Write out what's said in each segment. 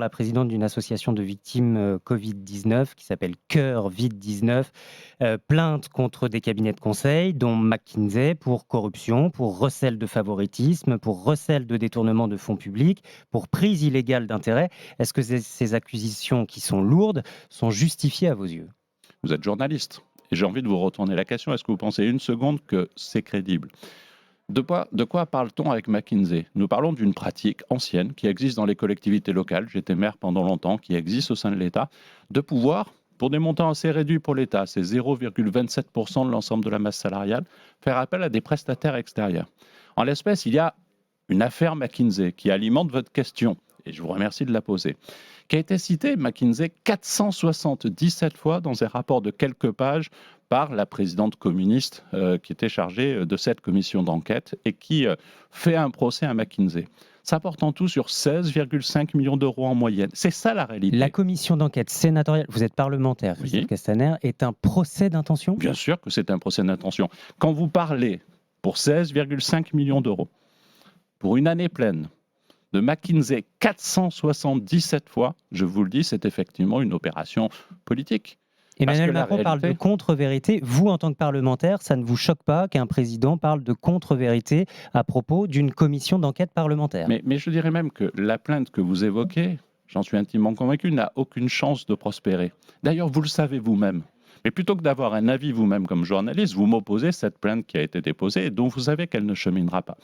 la présidente d'une association de victimes Covid-19 qui s'appelle Cœur Vide-19. Plainte contre des cabinets de conseil, dont McKinsey, pour corruption, pour recel de favoritisme, pour recel de détournement de fonds publics, pour prise illégale d'intérêt. Est-ce que ces accusations qui sont lourdes sont justifiées à vos yeux? Vous êtes journaliste et j'ai envie de vous retourner la question. Est-ce que vous pensez une seconde que c'est crédible? De quoi parle-t-on avec McKinsey? Nous parlons d'une pratique ancienne qui existe dans les collectivités locales, j'étais maire pendant longtemps, qui existe au sein de l'État, de pouvoir, pour des montants assez réduits pour l'État, c'est 0,27% de l'ensemble de la masse salariale, faire appel à des prestataires extérieurs. En l'espèce, il y a une affaire McKinsey qui alimente votre question, et je vous remercie de la poser, qui a été citée, McKinsey, 477 fois dans un rapport de quelques pages par la présidente communiste qui était chargée de cette commission d'enquête et qui fait un procès à McKinsey. Ça porte en tout sur 16,5 millions d'euros en moyenne. C'est ça la réalité. La commission d'enquête sénatoriale, vous êtes parlementaire, Christophe Oui. Castaner, est un procès d'intention? Bien sûr que c'est un procès d'intention. Quand vous parlez pour 16,5 millions d'euros, pour une année pleine, de McKinsey 477 fois, je vous le dis, c'est effectivement une opération politique. Emmanuel Macron parle de contre-vérité. Vous, en tant que parlementaire, ça ne vous choque pas qu'un président parle de contre-vérité à propos d'une commission d'enquête parlementaire? Mais je dirais même que la plainte que vous évoquez, j'en suis intimement convaincu, n'a aucune chance de prospérer. D'ailleurs, vous le savez vous-même. Mais plutôt que d'avoir un avis vous-même comme journaliste, vous m'opposez cette plainte qui a été déposée et dont vous savez qu'elle ne cheminera pas.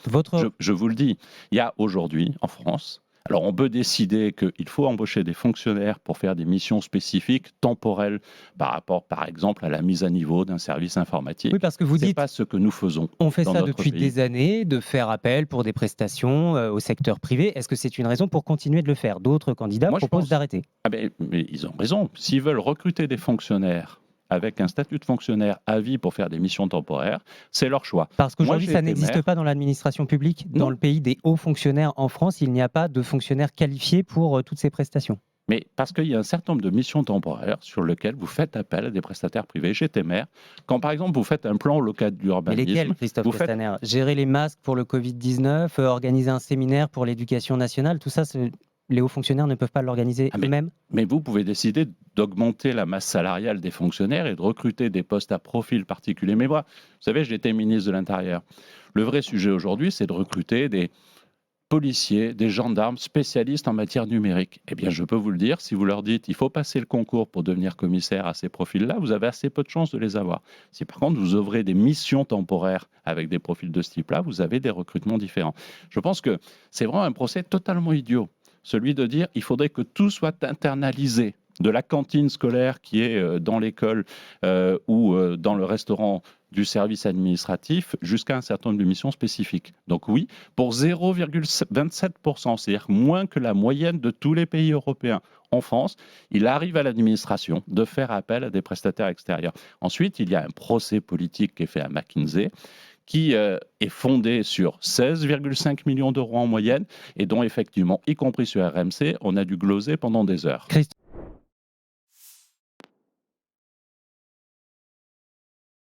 Je vous le dis, il y a aujourd'hui en France, alors on peut décider qu'il faut embaucher des fonctionnaires pour faire des missions spécifiques, temporelles, par rapport par exemple à la mise à niveau d'un service informatique. Oui, parce que vous dites, pas ce que nous faisons. On fait ça depuis des années, de faire appel pour des prestations au secteur privé. Est-ce que c'est une raison pour continuer de le faire? D'autres candidats proposent d'arrêter. Mais ils ont raison. S'ils veulent recruter des fonctionnaires avec un statut de fonctionnaire à vie pour faire des missions temporaires, c'est leur choix. Parce qu'aujourd'hui, ça n'existe pas dans l'administration publique. Dans le pays des hauts fonctionnaires en France, il n'y a pas de fonctionnaires qualifiés pour toutes ces prestations. Mais parce qu'il y a un certain nombre de missions temporaires sur lesquelles vous faites appel à des prestataires privés. J'étais maire. Quand, par exemple, vous faites un plan local d'urbanisme... Mais lesquels, Christophe Castaner? Gérer les masques pour le Covid-19, organiser un séminaire pour l'éducation nationale, tout ça, les hauts fonctionnaires ne peuvent pas l'organiser eux-mêmes? Mais vous pouvez décider d'augmenter la masse salariale des fonctionnaires et de recruter des postes à profil particulier. Mais moi, vous savez, j'étais ministre de l'Intérieur. Le vrai sujet aujourd'hui, c'est de recruter des policiers, des gendarmes spécialistes en matière numérique. Eh bien, je peux vous le dire, si vous leur dites il faut passer le concours pour devenir commissaire à ces profils-là, vous avez assez peu de chances de les avoir. Si par contre vous ouvrez des missions temporaires avec des profils de ce type-là, vous avez des recrutements différents. Je pense que c'est vraiment un procès totalement idiot, celui de dire il faudrait que tout soit internalisé, de la cantine scolaire qui est dans l'école ou dans le restaurant du service administratif jusqu'à un certain nombre de missions spécifiques. Donc oui, pour 0,27%, c'est-à-dire moins que la moyenne de tous les pays européens. En France, il arrive à l'administration de faire appel à des prestataires extérieurs. Ensuite, il y a un procès politique qui est fait à McKinsey qui est fondé sur 16,5 millions d'euros en moyenne et dont effectivement, y compris sur RMC, on a dû gloser pendant des heures.